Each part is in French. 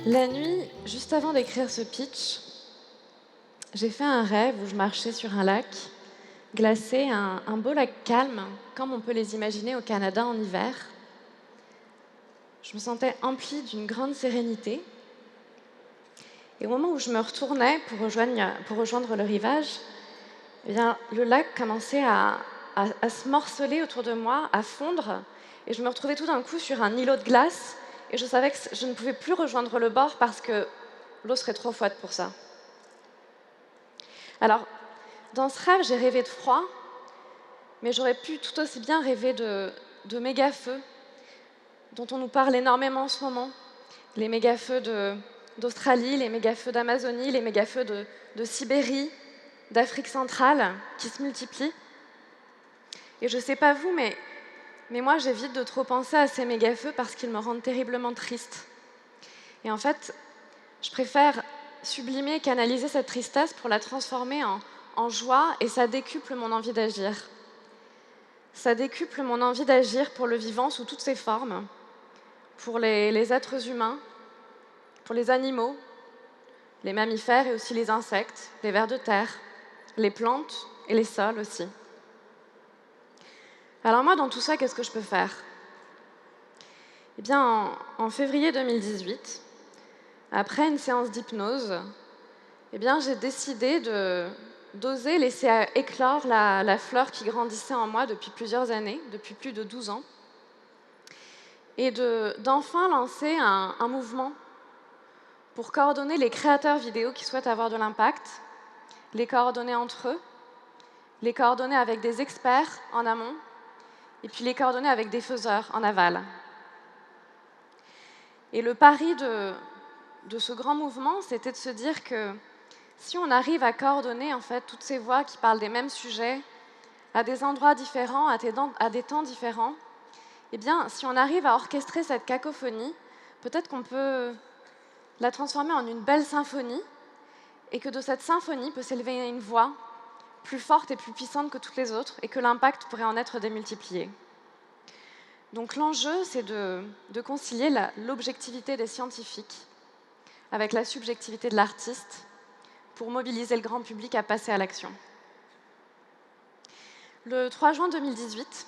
La nuit, juste avant d'écrire ce pitch, j'ai fait un rêve où je marchais sur un lac glacé, un beau lac calme, comme on peut les imaginer au Canada en hiver. Je me sentais emplie d'une grande sérénité. Et au moment où je me retournais pour rejoindre le rivage, eh bien, le lac commençait à se morceler autour de moi, à fondre. Et je me retrouvais tout d'un coup sur un îlot de glace. Et je savais que je ne pouvais plus rejoindre le bord parce que l'eau serait trop froide pour ça. Alors, dans ce rêve, j'ai rêvé de froid, mais j'aurais pu tout aussi bien rêver de méga-feux, dont on nous parle énormément en ce moment. Les méga-feux d'Australie, les méga-feux d'Amazonie, les méga-feux de Sibérie, d'Afrique centrale, qui se multiplient. Et je ne sais pas vous, mais moi, j'évite de trop penser à ces méga-feux parce qu'ils me rendent terriblement triste. Et en fait, je préfère sublimer et canaliser cette tristesse pour la transformer en joie, et ça décuple mon envie d'agir. Ça décuple mon envie d'agir pour le vivant sous toutes ses formes, pour les êtres humains, pour les animaux, les mammifères et aussi les insectes, les vers de terre, les plantes et les sols aussi. Alors moi, dans tout ça, qu'est-ce que je peux faire? Eh bien, en février 2018, après une séance d'hypnose, eh bien, j'ai décidé d'oser laisser éclore la fleur qui grandissait en moi depuis plusieurs années, depuis plus de 12 ans, et d'enfin lancer un mouvement pour coordonner les créateurs vidéo qui souhaitent avoir de l'impact, les coordonner entre eux, les coordonner avec des experts en amont, et puis les coordonner avec des faiseurs en aval. Et le pari de ce grand mouvement, c'était de se dire que si on arrive à coordonner en fait toutes ces voix qui parlent des mêmes sujets, à des endroits différents, à des temps différents, eh bien, si on arrive à orchestrer cette cacophonie, peut-être qu'on peut la transformer en une belle symphonie, et que de cette symphonie peut s'élever une voix plus forte et plus puissante que toutes les autres, et que l'impact pourrait en être démultiplié. Donc l'enjeu, c'est de concilier l'objectivité des scientifiques avec la subjectivité de l'artiste pour mobiliser le grand public à passer à l'action. Le 3 juin 2018,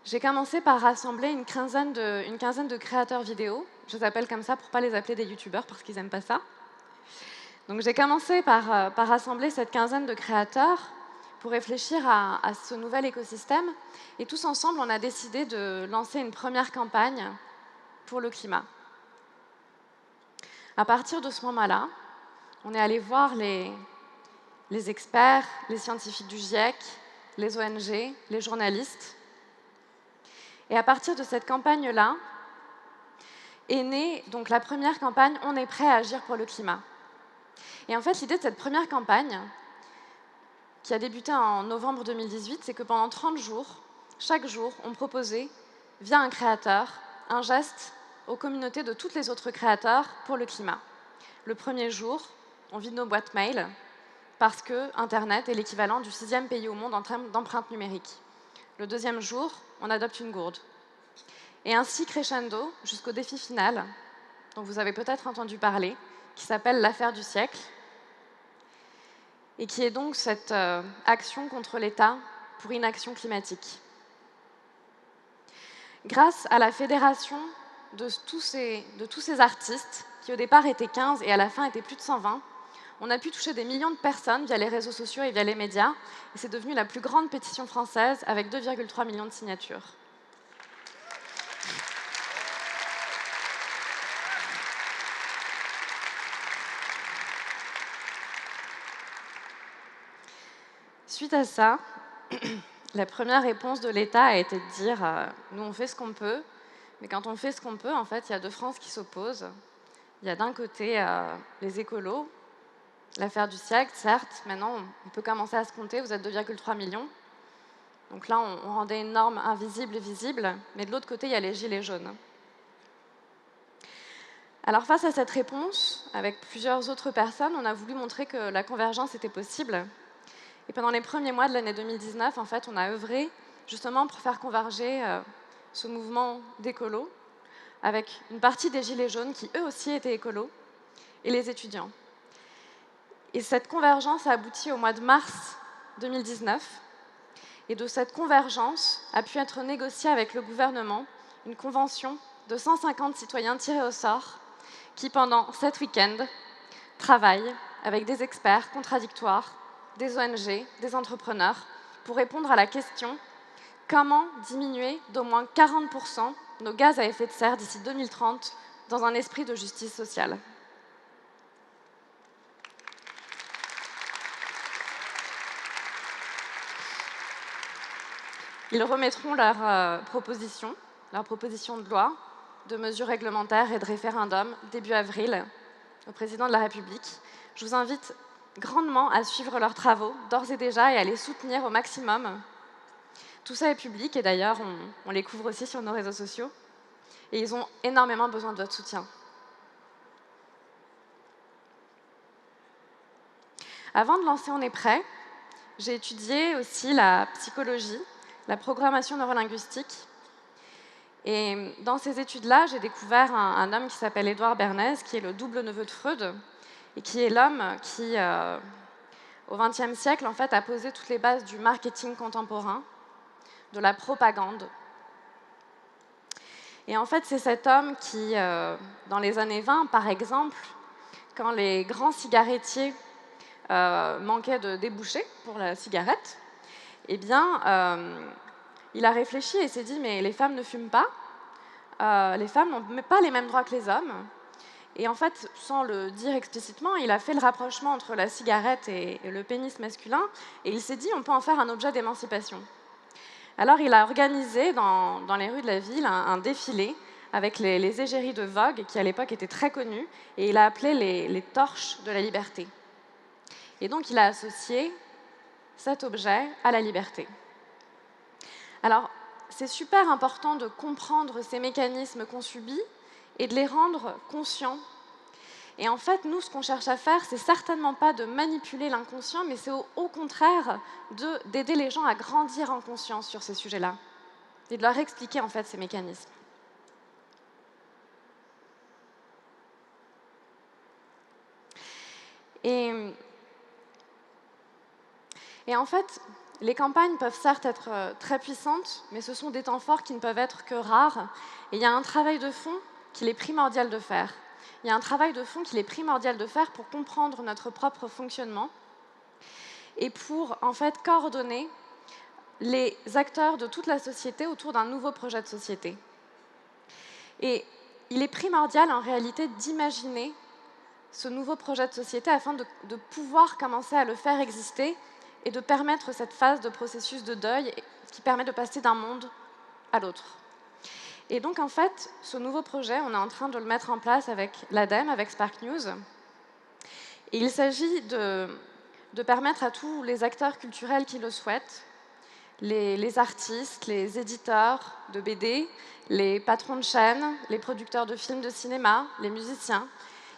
j'ai commencé par rassembler une quinzaine de créateurs vidéo. Je les appelle comme ça pour ne pas les appeler des youtubeurs parce qu'ils n'aiment pas ça. Donc j'ai commencé par rassembler cette quinzaine de créateurs pour réfléchir à ce nouvel écosystème. Et tous ensemble, on a décidé de lancer une première campagne pour le climat. À partir de ce moment-là, on est allé voir les experts, les scientifiques du GIEC, les ONG, les journalistes. Et à partir de cette campagne-là, est née donc la première campagne « On est prêt à agir pour le climat ». Et en fait, l'idée de cette première campagne, qui a débuté en novembre 2018, c'est que pendant 30 jours, chaque jour, on proposait, via un créateur, un geste aux communautés de tous les autres créateurs pour le climat. Le premier jour, on vide nos boîtes mail parce que Internet est l'équivalent du 6e pays au monde en termes d'empreinte numérique. Le deuxième jour, on adopte une gourde. Et ainsi crescendo jusqu'au défi final, dont vous avez peut-être entendu parler, qui s'appelle l'affaire du siècle, et qui est donc cette action contre l'État pour inaction climatique. Grâce à la fédération de tous ces artistes, qui au départ étaient 15 et à la fin étaient plus de 120, on a pu toucher des millions de personnes via les réseaux sociaux et via les médias, et c'est devenu la plus grande pétition française avec 2,3 millions de signatures. Suite à ça, la première réponse de l'État a été de dire nous, on fait ce qu'on peut, mais quand on fait ce qu'on peut, en fait, il y a deux Frances qui s'opposent. Il y a d'un côté les écolos, l'affaire du siècle, certes, maintenant on peut commencer à se compter, vous êtes 2,3 millions. Donc là, on rendait une norme invisible et visible, mais de l'autre côté, il y a les gilets jaunes. Alors face à cette réponse, avec plusieurs autres personnes, on a voulu montrer que la convergence était possible. Et pendant les premiers mois de l'année 2019, en fait, on a œuvré justement pour faire converger ce mouvement d'écolos avec une partie des Gilets jaunes qui eux aussi étaient écolos, et les étudiants. Et cette convergence a abouti au mois de mars 2019. Et de cette convergence a pu être négociée avec le gouvernement une convention de 150 citoyens tirés au sort qui, pendant 7 week-ends, travaillent avec des experts contradictoires, des ONG, des entrepreneurs, pour répondre à la question: comment diminuer d'au moins 40% nos gaz à effet de serre d'ici 2030 dans un esprit de justice sociale? Ils remettront leur proposition de loi, de mesures réglementaires et de référendum début avril au président de la République. Je vous invite grandement à suivre leurs travaux d'ores et déjà et à les soutenir au maximum. Tout ça est public et d'ailleurs, on les couvre aussi sur nos réseaux sociaux. Et ils ont énormément besoin de votre soutien. Avant de lancer On est prêt, j'ai étudié aussi la psychologie, la programmation neurolinguistique. Et dans ces études-là, j'ai découvert un homme qui s'appelle Édouard Bernays, qui est le double neveu de Freud, et qui est l'homme qui, au XXe siècle, en fait, a posé toutes les bases du marketing contemporain, de la propagande. Et en fait, c'est cet homme qui, dans les années 20, par exemple, quand les grands cigarettiers manquaient de débouchés pour la cigarette, eh bien, il a réfléchi et s'est dit: mais les femmes ne fument pas, les femmes n'ont pas les mêmes droits que les hommes. Et en fait, sans le dire explicitement, il a fait le rapprochement entre la cigarette et le pénis masculin, et il s'est dit: on peut en faire un objet d'émancipation. Alors il a organisé dans les rues de la ville un défilé avec les égéries de Vogue, qui à l'époque étaient très connues, et il a appelé les torches de la liberté. Et donc il a associé cet objet à la liberté. Alors, c'est super important de comprendre ces mécanismes qu'on subit et de les rendre conscients. Et en fait, nous, ce qu'on cherche à faire, c'est certainement pas de manipuler l'inconscient, mais c'est au contraire d'aider les gens à grandir en conscience sur ces sujets-là et de leur expliquer en fait ces mécanismes. Et en fait, les campagnes peuvent certes être très puissantes, mais ce sont des temps forts qui ne peuvent être que rares. Et il y a un travail de fond qu'il est primordial de faire. Il y a un travail de fond qu'il est primordial de faire pour comprendre notre propre fonctionnement et pour, en fait, coordonner les acteurs de toute la société autour d'un nouveau projet de société. Et il est primordial, en réalité, d'imaginer ce nouveau projet de société afin de pouvoir commencer à le faire exister et de permettre cette phase de processus de deuil qui permet de passer d'un monde à l'autre. Et donc, en fait, ce nouveau projet, on est en train de le mettre en place avec l'ADEME, avec Spark News. Et il s'agit de permettre à tous les acteurs culturels qui le souhaitent, les artistes, les éditeurs de BD, les patrons de chaînes, les producteurs de films de cinéma, les musiciens,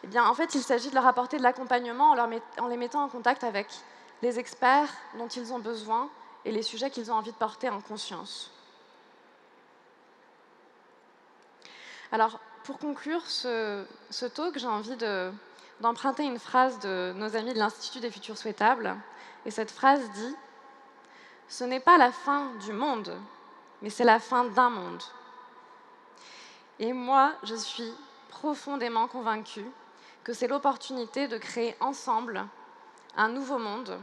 eh bien, en fait, il s'agit de leur apporter de l'accompagnement en les mettant en contact avec les experts dont ils ont besoin et les sujets qu'ils ont envie de porter en conscience. Alors, pour conclure ce talk, j'ai envie d'emprunter une phrase de nos amis de l'Institut des Futurs Souhaitables. Et cette phrase dit: « Ce n'est pas la fin du monde, mais c'est la fin d'un monde. » Et moi, je suis profondément convaincue que c'est l'opportunité de créer ensemble un nouveau monde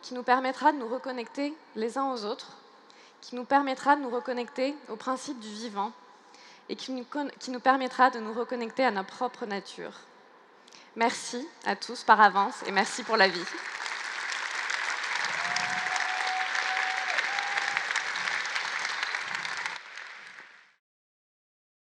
qui nous permettra de nous reconnecter les uns aux autres, qui nous permettra de nous reconnecter au principe du vivant, et qui nous permettra de nous reconnecter à notre propre nature. Merci à tous par avance et merci pour la vie.